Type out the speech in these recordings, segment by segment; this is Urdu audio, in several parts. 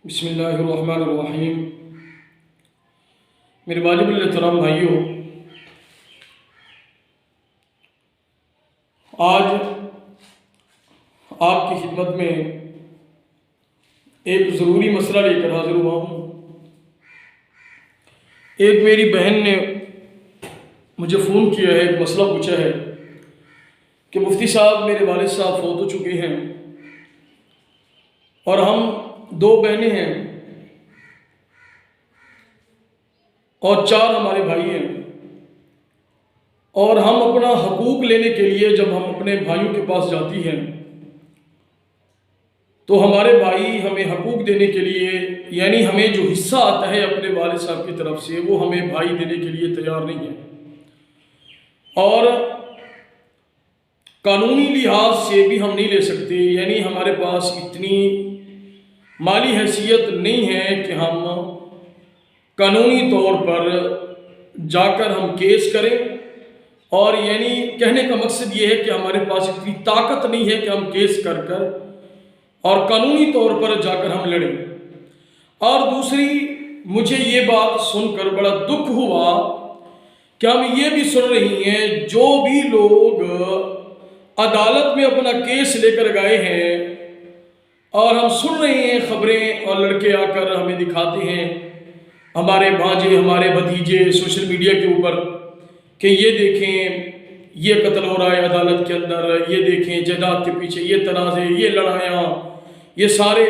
بسم اللہ الرحمن الرحیم۔ میرے واجب الحترام بھائیوں، آج آپ کی خدمت میں ایک ضروری مسئلہ لے کر حاضر ہوا ہوں۔ ایک میری بہن نے مجھے فون کیا ہے، ایک مسئلہ پوچھا ہے کہ مفتی صاحب میرے والد صاحب فوت ہو چکے ہیں اور ہم دو بہنیں ہیں اور 4 ہمارے بھائی ہیں، اور ہم اپنا حقوق لینے کے لیے جب ہم اپنے بھائیوں کے پاس جاتی ہیں تو ہمارے بھائی ہمیں حقوق دینے کے لیے، یعنی ہمیں جو حصہ آتا ہے اپنے والد صاحب کی طرف سے، وہ ہمیں بھائی دینے کے لیے تیار نہیں ہے، اور قانونی لحاظ سے بھی ہم نہیں لے سکتے، یعنی ہمارے پاس اتنی مالی حیثیت نہیں ہے کہ ہم قانونی طور پر جا کر ہم کیس کریں، اور یعنی کہنے کا مقصد یہ ہے کہ ہمارے پاس اتنی طاقت نہیں ہے کہ ہم کیس کر اور قانونی طور پر جا کر ہم لڑیں۔ اور دوسری، مجھے یہ بات سن کر بڑا دکھ ہوا کہ ہم یہ بھی سن رہی ہیں جو بھی لوگ عدالت میں اپنا کیس لے کر گئے ہیں، اور ہم سن رہے ہیں خبریں، اور لڑکے آ کر ہمیں دکھاتے ہیں، ہمارے بھانجے، ہمارے بھتیجے سوشل میڈیا کے اوپر، کہ یہ دیکھیں یہ قتل ہو رہا ہے عدالت کے اندر، یہ دیکھیں جائیداد کے پیچھے یہ تنازع، یہ لڑائیاں، یہ سارے،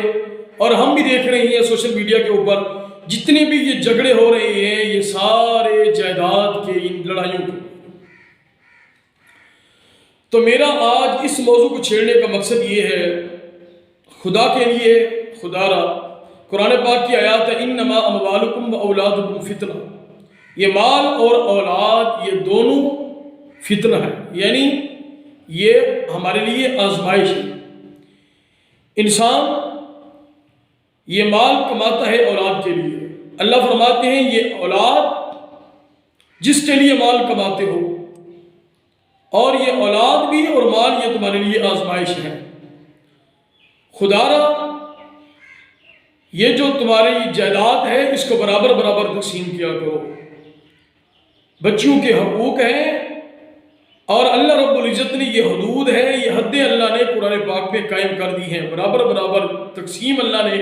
اور ہم بھی دیکھ رہے ہیں سوشل میڈیا کے اوپر جتنے بھی یہ جھگڑے ہو رہے ہیں، یہ سارے جائیداد کے ان لڑائیوں کے۔ تو میرا آج اس موضوع کو چھیڑنے کا مقصد یہ ہے، خدا کے لیے، خدا را قرآن پاک کی آیات ہے، انما اموالکم و اولادکم فتنہ، یہ مال اور اولاد یہ دونوں فتنہ ہے، یعنی یہ ہمارے لیے آزمائش ہے۔ انسان یہ مال کماتا ہے اولاد کے لیے، اللہ فرماتے ہیں یہ اولاد جس کے لیے مال کماتے ہو، اور یہ اولاد بھی اور مال یہ تمہارے لیے آزمائش ہے۔ خدا را یہ جو تمہاری جائیداد ہے اس کو برابر برابر تقسیم کیا کرو، بچیوں کے حقوق ہیں، اور اللہ رب العزت نے یہ حدود ہے، یہ حدیں اللہ نے قرآن پاک میں قائم کر دی ہیں، برابر برابر تقسیم اللہ نے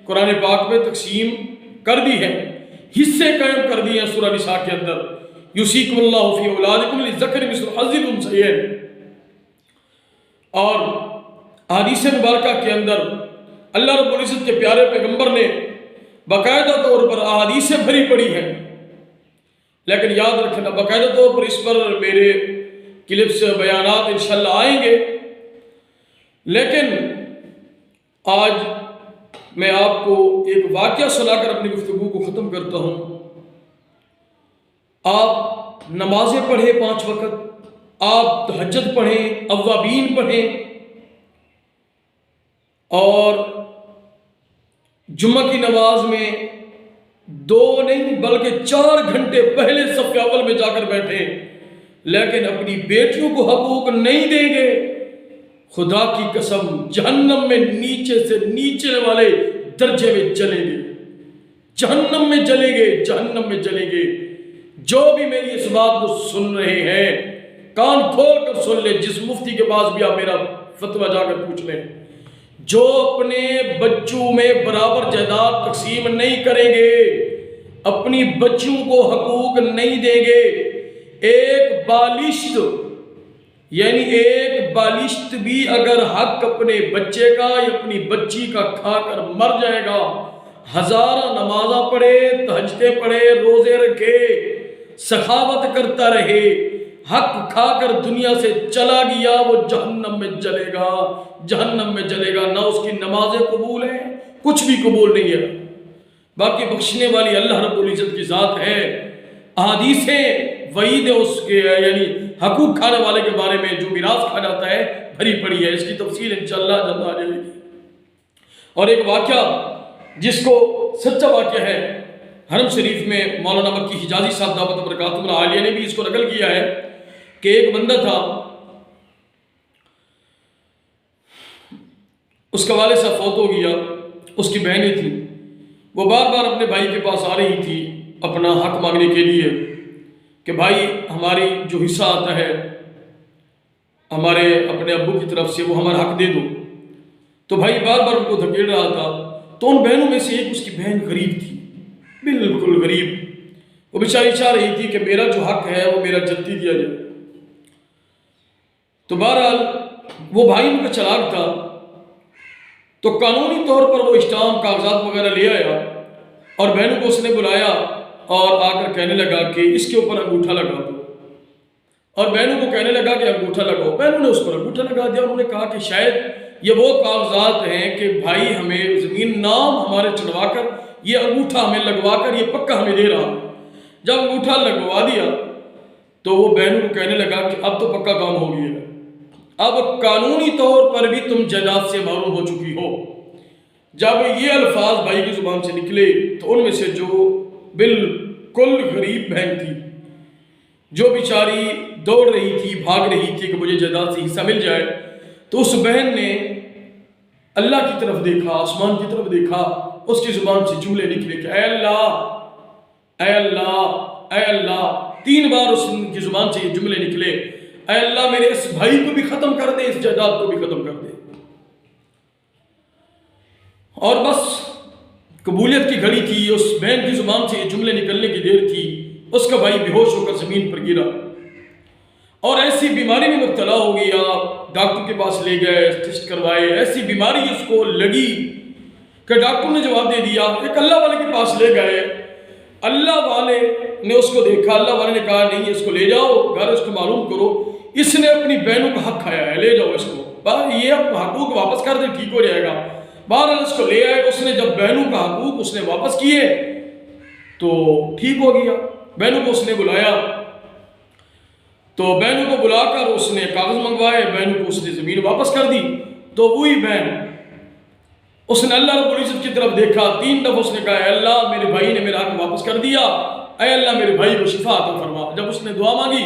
قرآن پاک میں تقسیم کر دی ہے، حصے قائم کر دی ہیں سورہ نساء کے اندر، یوصیکم اللہ فی اولادکم للذکر مثل حظ الانثیین۔ اور احادیث مبارکہ کے اندر اللہ رب العزت کے پیارے پیغمبر نے باقاعدہ طور پر احادیثیں بھری پڑی ہیں، لیکن یاد رکھنا باقاعدہ طور پر اس پر میرے کلپس بیانات انشاءاللہ آئیں گے، لیکن آج میں آپ کو ایک واقعہ سنا کر اپنی گفتگو کو ختم کرتا ہوں۔ آپ نمازیں پڑھیں 5 وقت، آپ تہجد پڑھیں، اوابین پڑھیں، اور جمعہ کی نماز میں 2 نہیں بلکہ 4 گھنٹے پہلے صف اول میں جا کر بیٹھیں، لیکن اپنی بیٹیوں کو حقوق نہیں دیں گے، خدا کی قسم جہنم میں نیچے سے نیچے والے درجے میں جلیں گے، جہنم میں جلیں گے، جہنم میں جلیں گے۔ جو بھی میری اس بات کو سن رہے ہیں کان کھول کر سن لیں، جس مفتی کے پاس بھی آپ میرا فتویٰ جا کر پوچھ لیں، جو اپنے بچوں میں برابر جائیداد تقسیم نہیں کریں گے، اپنی بچیوں کو حقوق نہیں دیں گے، ایک بالشت یعنی ایک بالشت بھی اگر حق اپنے بچے کا یا اپنی بچی کا کھا کر مر جائے گا، ہزارہ نمازاں پڑھے، تہجدیں پڑھے، روزے رکھے، سخاوت کرتا رہے، حق کھا کر دنیا سے چلا گیا، وہ جہنم میں جلے گا، جہنم میں جلے گا۔ نہ اس کی نمازیں قبول ہیں، کچھ بھی قبول نہیں ہے، باقی بخشنے والی اللہ رب العزت کی ذات ہے۔ احادیثیں وعید اس کے یعنی حقوق کھانے والے کے بارے میں، جو میراث کھا جاتا ہے، بھری پڑی ہے، اس کی تفصیل انشاءاللہ جلد آ جائے گی۔ اور ایک واقعہ جس کو سچا واقعہ ہے، حرم شریف میں مولانا مکی حجازی صاحب دعوت برکاتہ عالیہ نے بھی اس کو نقل کیا ہے کہ ایک بندہ تھا، اس کا والد صاحب فوت ہو گیا، اس کی بہنیں تھیں، وہ بار بار اپنے بھائی کے پاس آ رہی تھی اپنا حق مانگنے کے لیے کہ بھائی ہماری جو حصہ آتا ہے ہمارے اپنے ابو کی طرف سے وہ ہمارا حق دے دو. تو بھائی بار بار ان کو دھکیل رہا تھا. تو ان بہنوں میں سے ایک اس کی بہن غریب تھی، بالکل غریب. وہ بیچاری چاہ رہی تھی کہ میرا جو حق ہے وہ میرا جلدی دیا جائے. تو بہرحال وہ بھائی ان کا چلاک تھا، تو قانونی طور پر وہ اسٹامپ کاغذات وغیرہ لے آیا اور بہنوں کو اس نے بلایا اور آ کر کہنے لگا کہ اس کے اوپر انگوٹھا لگا دو. اور بہنوں کو کہنے لگا کہ انگوٹھا لگاؤ. بہنوں نے اس پر انگوٹھا لگا دیا. انہوں نے کہا کہ شاید یہ وہ کاغذات ہیں کہ بھائی ہمیں زمین نام ہمارے چڑھوا کر یہ انگوٹھا ہمیں لگوا کر یہ پکا ہمیں دے رہا. جب انگوٹھا لگوا دیا تو وہ بہنوں کو کہنے لگا کہ اب تو پکا کام ہو گیا ہے، اب قانونی طور پر بھی تم جائیداد سے محروم ہو چکی ہو. جب یہ الفاظ بھائی کی زبان سے نکلے تو ان میں سے جو بالکل غریب بہن تھی، جو بیچاری دوڑ رہی تھی، بھاگ رہی تھی کہ مجھے جائیداد سے حصہ مل جائے، تو اس بہن نے اللہ کی طرف دیکھا، آسمان کی طرف دیکھا. اس کی زبان سے جملے نکلے کہ اے اللہ، اے اللہ، اے اللہ. 3 بار اس کی زبان سے یہ جملے نکلے، اے اللہ میرے اس بھائی کو بھی ختم کر دے، اس جائیداد کو بھی ختم کر دے. اور بس قبولیت کی گھڑی تھی. اس بہن کی زبان سے یہ جملے نکلنے کی دیر تھی، اس کا بھائی بے ہوش ہو کر زمین پر گرا اور ایسی بیماری میں مبتلا ہو گیا. ڈاکٹر کے پاس لے گئے، ٹیسٹ کروائے. ایسی بیماری اس کو لگی کہ ڈاکٹر نے جواب دے دیا. ایک اللہ والے کے پاس لے گئے. اللہ والے نے اس کو دیکھا. اللہ والے نے کہا نہیں، اس کو لے جاؤ گھر، اس کو معلوم کرو، اس نے اپنی بہنوں کا حق کھایا ہے، لے جاؤ اس کو. یہ اب حقوق واپس کر دے، ٹھیک ہو جائے گا. بہرحال اس کو لے آئے. اس نے جب بہنوں کا حقوق اس نے واپس کیے تو ٹھیک ہو گیا. بہنوں کو اس نے بلایا، تو بہنوں کو بلا کر اس نے کاغذ منگوائے. بہنوں کو اس نے زمین واپس کر دی. تو وہی بہن اس نے اللہ رب العزت کی طرف دیکھا. 3 دفعہ اس نے کہا اے اللہ میرے بھائی نے میرا حق واپس کر دیا، اے اللہ میرے بھائی کو شفا عطا فرما. جب اس نے دعا مانگی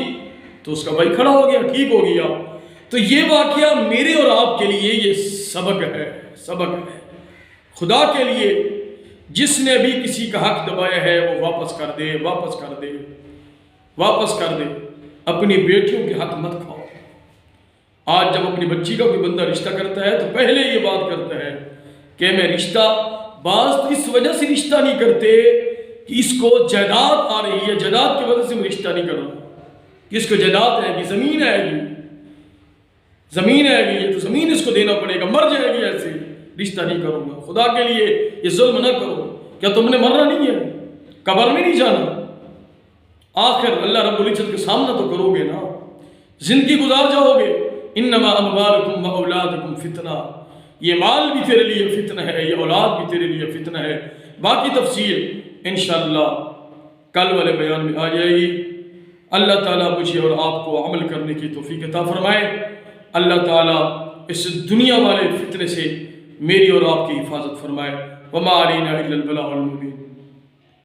تو اس کا بھائی کھڑا ہو گیا، ٹھیک ہو گیا. تو یہ واقعہ میرے اور آپ کے لیے یہ سبق ہے، سبق ہے. خدا کے لیے جس نے بھی کسی کا حق دبایا ہے وہ واپس کر دے، واپس کر دے، واپس کر دے. اپنی بیٹیوں کے حق مت کھاؤ. آج جب اپنی بچی کا کوئی بندہ رشتہ کرتا ہے تو پہلے یہ بات کرتا ہے کہ میں رشتہ، بعض تو اس وجہ سے رشتہ نہیں کرتے کہ اس کو جائیداد آ رہی ہے، جائیداد کی وجہ سے میں رشتہ نہیں کر رہا. کس کو جائیداد ہے گی، زمین ہے گی، زمین ہے گی، یہ تو زمین اس کو دینا پڑے گا، مر جائے گی، ایسے رشتہ نہیں کروں گا. خدا کے لیے یہ ظلم نہ کرو. کیا تم نے مرنا نہیں ہے، قبر میں نہیں جانا؟ آخر اللہ رب العزت کے سامنا تو کرو گے نا، زندگی گزار جاؤ گے. انما اموالکم و اولادکم فتنہ. یہ مال بھی تیرے لیے فتنہ ہے، یہ اولاد بھی تیرے لیے فتنہ ہے. باقی تفصیل انشاءاللہ کل والے بیان میں آ جائے گی. اللہ تعالیٰ مجھے اور آپ کو عمل کرنے کی توفیق عطا فرمائے. اللہ تعالیٰ اس دنیا والے فتنے سے میری اور آپ کی حفاظت فرمائے. وما علینا الا البلاغ المبین.